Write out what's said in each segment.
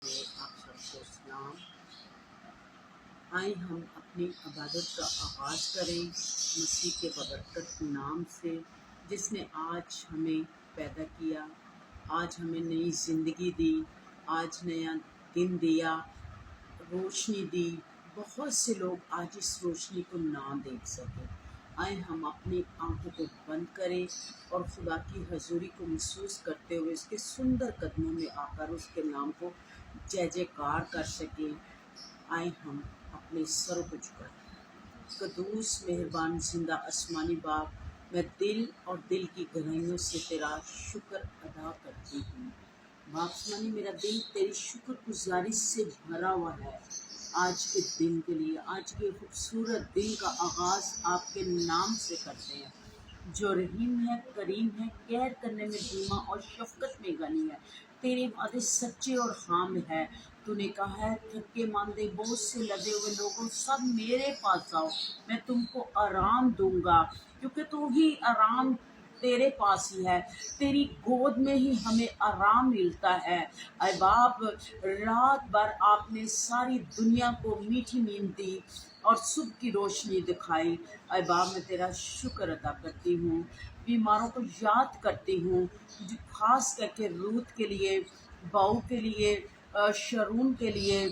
आप सबको सलाम। आए हम अपनी इबादत का आगाज़ करें मसीह के बबरकत नाम से, जिसने आज हमें पैदा किया, आज हमें नई ज़िंदगी दी, आज नया दिन दिया, रोशनी दी। बहुत से लोग आज इस रोशनी को ना देख सके। आए हम अपनी आंखों को बंद करें और खुदा की हजूरी को महसूस करते हुए उसके सुंदर कदमों में आकर उसके नाम को जय जयकार कर सकें। आए हम अपने सर को झुकाएं। कदूस मेहरबान जिंदा आसमानी बाप, मैं दिल और दिल की गहराइयों से तेरा शुक्र अदा करती हूँ। बाप आसमानी, मेरा दिल तेरी शुक्रगुजारी से भरा हुआ है आज के दिन के लिए। आज के खूबसूरत दिन का आगाज़ आपके नाम से करते हैं, जो रहीम है, करीम है, कहर करने में धीमा और शफकत में गनी है। तेरे वादे सच्चे और हाम है। तूने कहा है, थके मांदे बोझ से लदे हुए लोगों, सब मेरे पास आओ, मैं तुमको आराम दूंगा, क्योंकि तू ही आराम तेरे पास ही है। तेरी गोद में ही हमें आराम मिलता है। अय बाप, रात भर आपने सारी दुनिया को मीठी नींद दी और सुबह की रोशनी दिखाई। अय बाप, मैं तेरा शुक्र अदा करती हूँ। बीमारों को याद करती हूँ, खास करके रूथ के लिए, बाऊ के लिए, शरून के लिए।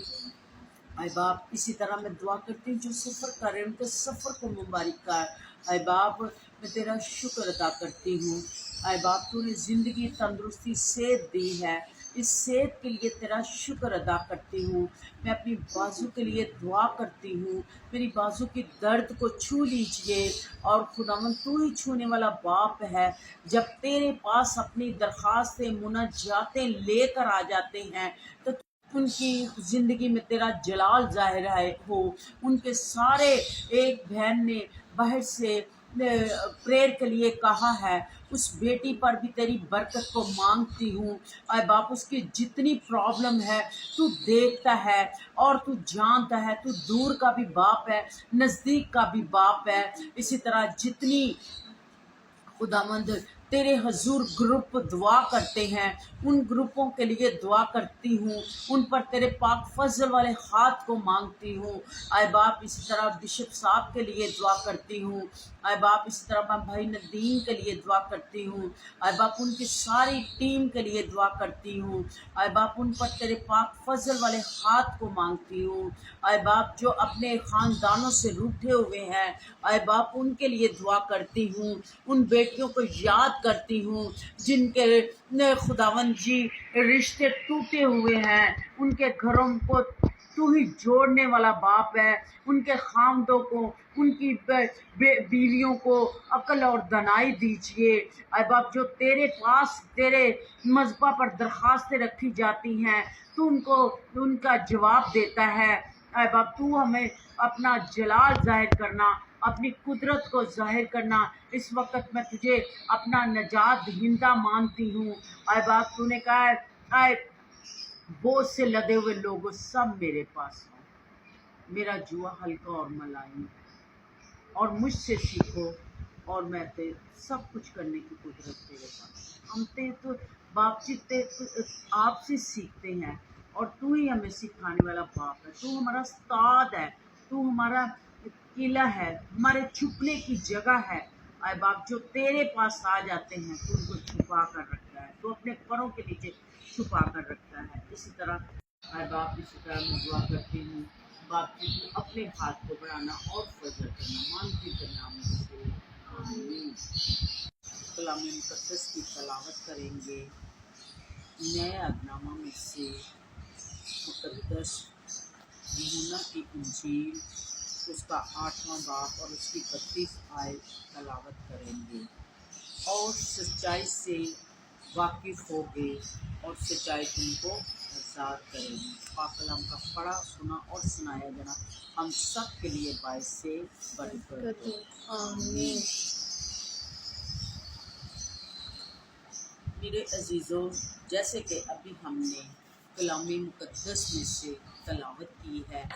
अय बाप, इसी तरह मैं दुआ करती हूँ जो सफ़र कर रहे हैं, उनके सफ़र को मुबारक कर। अय बाप, मैं तेरा शुक्र अदा करती हूँ। अय बाप, तूने ज़िंदगी, तंदुरुस्ती, सेहत दी है, इस सेहत के लिए तेरा शुक्र अदा करती हूँ। मैं अपनी बाजू के लिए दुआ करती हूँ, मेरी बाजू की दर्द को छू लीजिए। और खुदावन, तू ही छूने वाला बाप है। जब तेरे पास अपनी दरख्वास्तें, मुनाजातें लेकर आ जाते हैं तो उनकी ज़िंदगी में तेरा जलाल ज़ाहिर है हो। उनके सारे, एक बहन ने बाहर से प्रेयर के लिए कहा है, उस बेटी पर भी तेरी बरकत को मांगती हूँ। अय बाप, उसकी जितनी प्रॉब्लम है तू देखता है और तू जानता है। तू दूर का भी बाप है, नज़दीक का भी बाप है। इसी तरह जितनी खुदावंद तेरे हजूर ग्रुप दुआ करते हैं, उन ग्रुपों के लिए दुआ करती हूँ, उन पर तेरे पाक फजल वाले हाथ को मांगती हूँ। आए बाप, इसी तरह बिशप साहब के लिए दुआ करती हूँ। आए बाप, इसी तरह मैं भाई नदीम के लिए दुआ करती हूँ। आए बाप, उनकी सारी टीम के लिए दुआ करती हूँ। आए बाप, उन पर तेरे पाक फजल वाले हाथ को मांगती हूँ। आए बाप, जो अपने ख़ानदानों से रूठे हुए हैं, आए बाप, उनके लिए दुआ करती हूँ। उन बेटियों को याद करती हूँ जिनके खुदावन जी रिश्ते टूटे हुए हैं, उनके घरों को तू ही जोड़ने वाला बाप है। उनके खामदों को, उनकी बीवियों को अक्ल और दनाई दीजिए। अय बाप, जो तेरे पास तेरे मज़बा पर दरखास्तें रखी जाती हैं, तू उनको उनका जवाब देता है। अय बाप, तू हमें अपना जलाल जाहिर करना, अपनी कुदरत को जाहिर करना। इस वक्त मैं तुझे अपना नजात दहिंदा मानती हूँ। अय बाप, तूने कहा है, आए बोझ से लदे हुए लोगों, सब मेरे पास आओ, मेरा जुआ हल्का और मुलायम, और मुझसे सीखो, और मैं ते सब कुछ करने की कुदरत तेरे पास। हम ते तो बाप जी आपसे सीखते हैं, और तू ही हमें सिखाने वाला बाप है। तू हमारा उस्ताद है, तू हमारा किला है, हमारे छुपने की जगह है। आए बाप, जो तेरे पास आ जाते हैं तू उनको छुपा कर रखता है, तू अपने पैरों के नीचे छुपा कर रखता है। इसी तरह आए बाप, इसी तरह मैं दुआ करती हूँ बाप जी, तू अपने हाथ को बढ़ाना और फजल करना, मानती के नाम से आमीन। कलाम मुकद्दस की तलावत करेंगे नए अहदनामा में से मुकद्दस यूहन्ना की इंजील, उसका 8वां बाब और उसकी 32 आयत तलावत करेंगे और सच्चाई से वाकिफ़ होंगे और सच्चाई तुमको आज़ाद करेगी। पाक कलाम का पढ़ा, सुना और सुनाया जाना हम सब के लिए बायस से बरकत हो। आमीन। मेरे अजीज़ों, जैसे कि अभी हमने कलाम मुकद्दस में से तलावत की है,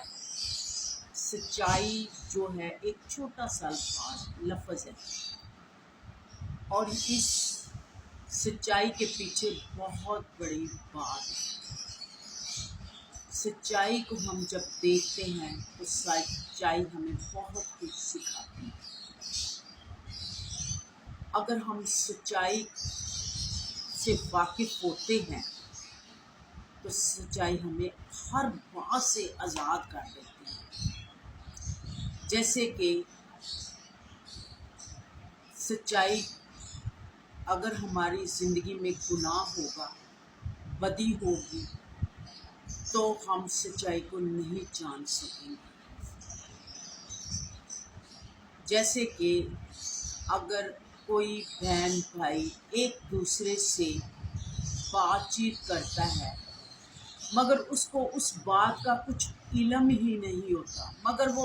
सच्चाई जो है एक छोटा सा लफ्ज़ है, और इस सच्चाई के पीछे बहुत बड़ी बात है। सच्चाई को हम जब देखते हैं तो सच्चाई हमें बहुत कुछ सिखाती है। अगर हम सच्चाई से वाकिफ होते हैं तो सच्चाई हमें हर बात से आज़ाद कर देती है। जैसे कि सच्चाई, अगर हमारी ज़िंदगी में गुनाह होगा, बदी होगी, तो हम सच्चाई को नहीं जान सकेंगे। जैसे कि अगर कोई बहन भाई एक दूसरे से बातचीत करता है मगर उसको उस बात का कुछ इल्म ही नहीं होता, मगर वो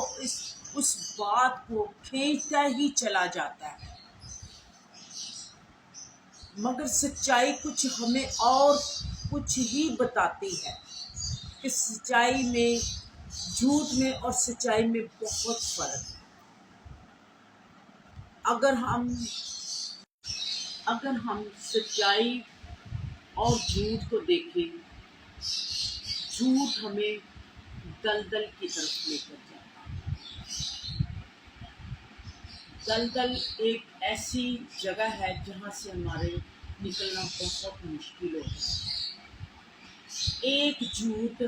उस बात को खींचता ही चला जाता है, मगर सच्चाई कुछ हमें और कुछ ही बताती है कि सच्चाई में, झूठ में और सच्चाई में बहुत फर्क है। अगर हम सच्चाई और झूठ को देखें, झूठ हमें दलदल की तरफ लेकर जाता है। दलदल एक ऐसी जगह है जहाँ से हमारे निकलना बहुत मुश्किल होता है। एक झूठ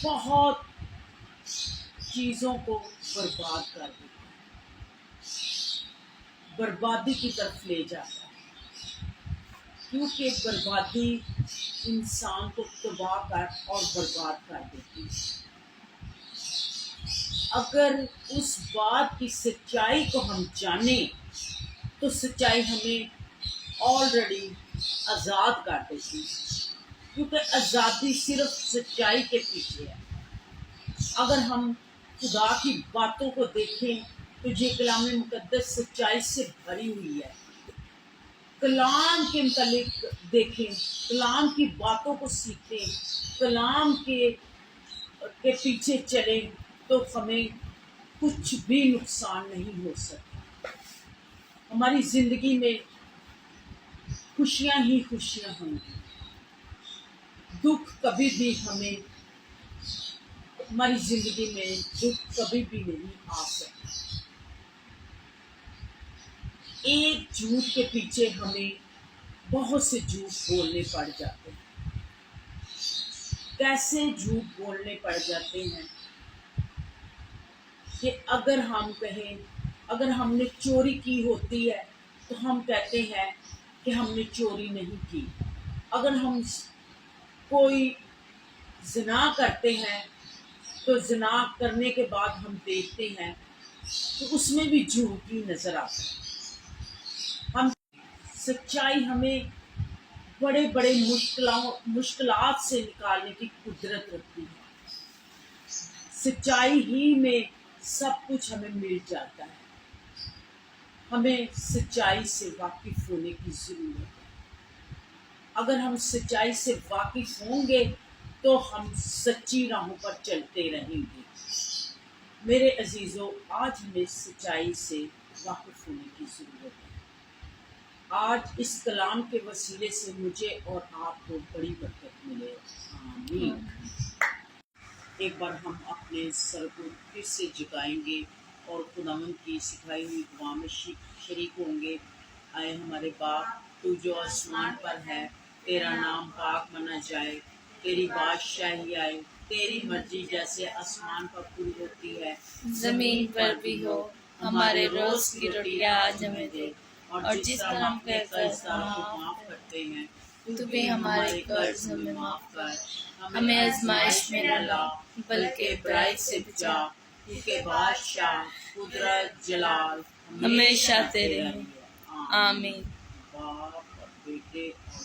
बहुत चीज़ों को बर्बाद कर देता है, बर्बादी की तरफ ले जाता है, क्योंकि बर्बादी इंसान को तबाह कर और बर्बाद कर देती है। अगर उस बात की सच्चाई को हम जाने तो सच्चाई हमें ऑलरेडी आज़ाद कर देती है, क्योंकि आज़ादी सिर्फ सच्चाई के पीछे है। अगर हम खुदा की बातों को देखें तो ये कलाम मुकद्दस सच्चाई से भरी हुई है। कलाम के मुतालिक देखें, कलाम की बातों को सीखें, कलाम के पीछे चलें तो हमें कुछ भी नुकसान नहीं हो सकता। हमारी ज़िंदगी में खुशियाँ ही खुशियाँ होंगी, दुख कभी भी हमारी ज़िंदगी में दुख कभी भी नहीं आ सकता। एक झूठ के पीछे हमें बहुत से झूठ बोलने पड़ जाते हैं। कैसे झूठ बोलने पड़ जाते हैं कि अगर हम कहें, अगर हमने चोरी की होती है तो हम कहते हैं कि हमने चोरी नहीं की। अगर हम कोई ज़िना करते हैं तो ज़िना करने के बाद हम देखते हैं तो उसमें भी झूठ ही नज़र आता है। सच्चाई हमें बड़े बड़े मुश्किलात से निकालने की कुदरत रखती है। सच्चाई ही में सब कुछ हमें मिल जाता है। हमें सच्चाई से वाकिफ होने की ज़रूरत है। अगर हम सच्चाई से वाकिफ होंगे तो हम सच्ची राहों पर चलते रहेंगे। मेरे अजीज़ों, आज हमें सच्चाई से वाकिफ होने की ज़रूरत है। आज इस कलाम के वसीले से मुझे और आपको बड़ी बरकत मिले। आमीन। एक बार हम अपने सर को फिर से झुकाएंगे और खुदावंद की सिखाई हुई दुआ में शरीक होंगे। आए हमारे बाप, तू जो आसमान पर है, तेरा नाम पाक माना जाए, तेरी बादशाही आए, तेरी मर्जी जैसे आसमान पर पूरी होती है जमीन पर भी हो। हमारे रोज की रोटियां आज हमें दे, और जिस तरह हम अपने कर्जदारों को माफ करते हैं, तू भी हमारे कर्ज हमें माफ कर। हमें आजमाइश में न ला, बल्कि बुराई से बचा, क्योंकि बादशाह, कुदरत, जलाल हमेशा तेरे हैं। आमीन। बाप और बेटे और